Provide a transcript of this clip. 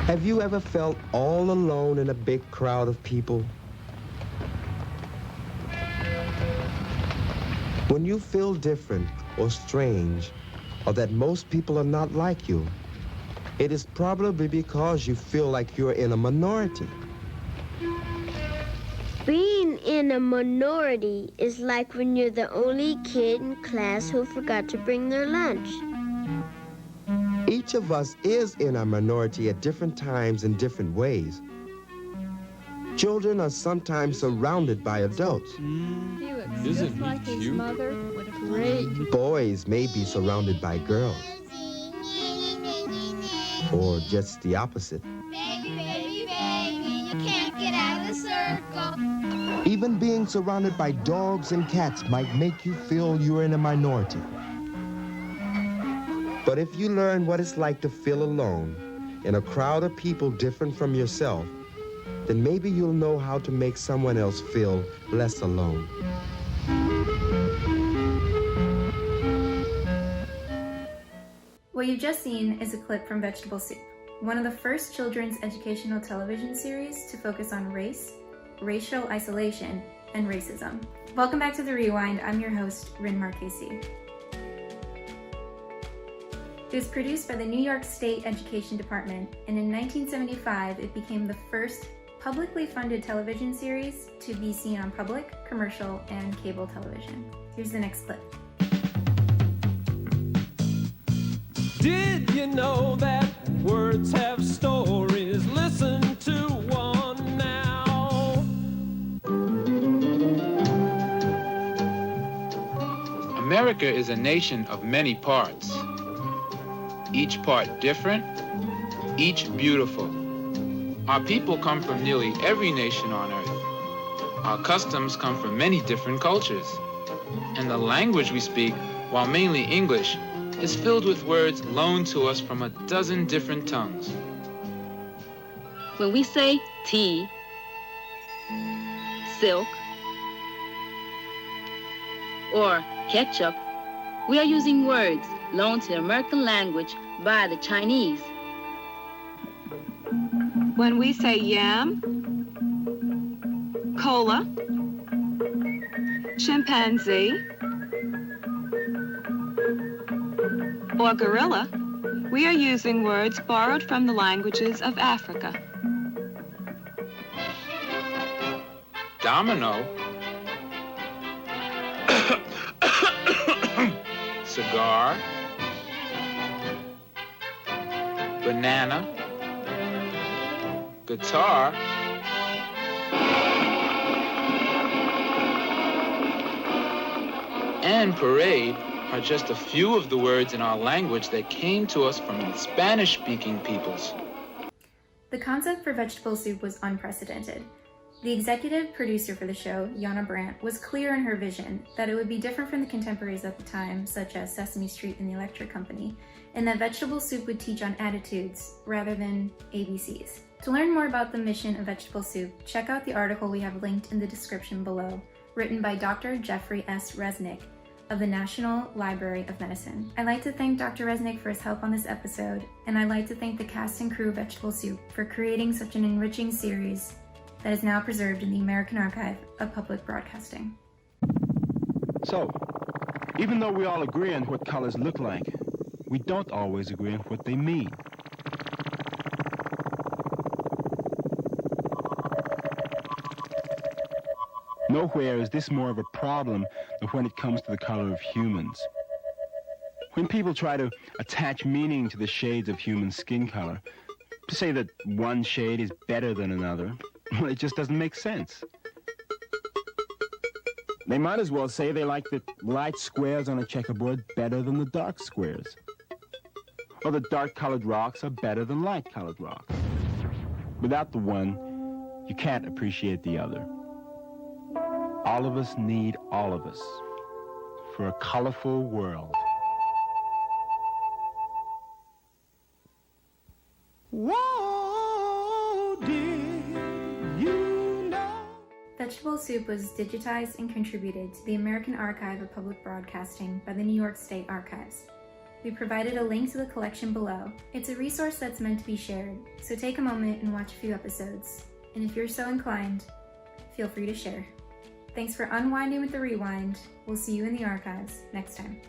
Have you ever felt all alone in a big crowd of people? When you feel different or strange, or that most people are not like you, it is probably because you feel like you're in a minority. Being in a minority is like when you're the only kid in class who forgot to bring their lunch. Each of us is in a minority at different times in different ways. Children are sometimes surrounded by adults. He looks just like his mother. What a great. Boys may be surrounded by girls. Or just the opposite. Baby, baby, baby, you can't get out of the circle. Even being surrounded by dogs and cats might make you feel you're in a minority. But if you learn what it's like to feel alone in a crowd of people different from yourself, then maybe you'll know how to make someone else feel less alone. What you've just seen is a clip from Vegetable Soup, one of the first children's educational television series to focus on race, racial isolation, and racism. Welcome back to The Rewind. I'm your host, Rin Marchese. It was produced by the New York State Education Department, and in 1975, it became the first publicly funded television series to be seen on public, commercial, and cable television. Here's the next clip. Did you know that words have stories? Listen to one now. America is a nation of many parts. Each part different, each beautiful. Our people come from nearly every nation on earth. Our customs come from many different cultures. And the language we speak, while mainly English, is filled with words loaned to us from a dozen different tongues. When we say tea, silk, or ketchup, we are using words loaned to the American language by the Chinese. When we say yam, cola, chimpanzee, or gorilla, we are using words borrowed from the languages of Africa. Domino, cigar, banana, guitar, and parade are just a few of the words in our language that came to us from the Spanish-speaking peoples. The concept for Vegetable Soup was unprecedented. The executive producer for the show, Yana Brandt, was clear in her vision that it would be different from the contemporaries at the time, such as Sesame Street and the Electric Company, and that Vegetable Soup would teach on attitudes rather than ABCs. To learn more about the mission of Vegetable Soup, check out the article we have linked in the description below, written by Dr. Jeffrey S. Resnick of the National Library of Medicine. I'd like to thank Dr. Resnick for his help on this episode, and I'd like to thank the cast and crew of Vegetable Soup for creating such an enriching series that is now preserved in the American Archive of Public Broadcasting. So, even though we all agree on what colors look like, we don't always agree on what they mean. Nowhere is this more of a problem than when it comes to the color of humans. When people try to attach meaning to the shades of human skin color, to say that one shade is better than another, well, it just doesn't make sense. They might as well say they like the light squares on a checkerboard better than the dark squares. Or the dark-colored rocks are better than light-colored rocks. Without the one, you can't appreciate the other. All of us need all of us for a colorful world. Whoa, did you know? Vegetable Soup was digitized and contributed to the American Archive of Public Broadcasting by the New York State Archives. We provided a link to the collection below. It's a resource that's meant to be shared, so take a moment and watch a few episodes. And if you're so inclined, feel free to share. Thanks for unwinding with the rewind. We'll see you in the archives next time.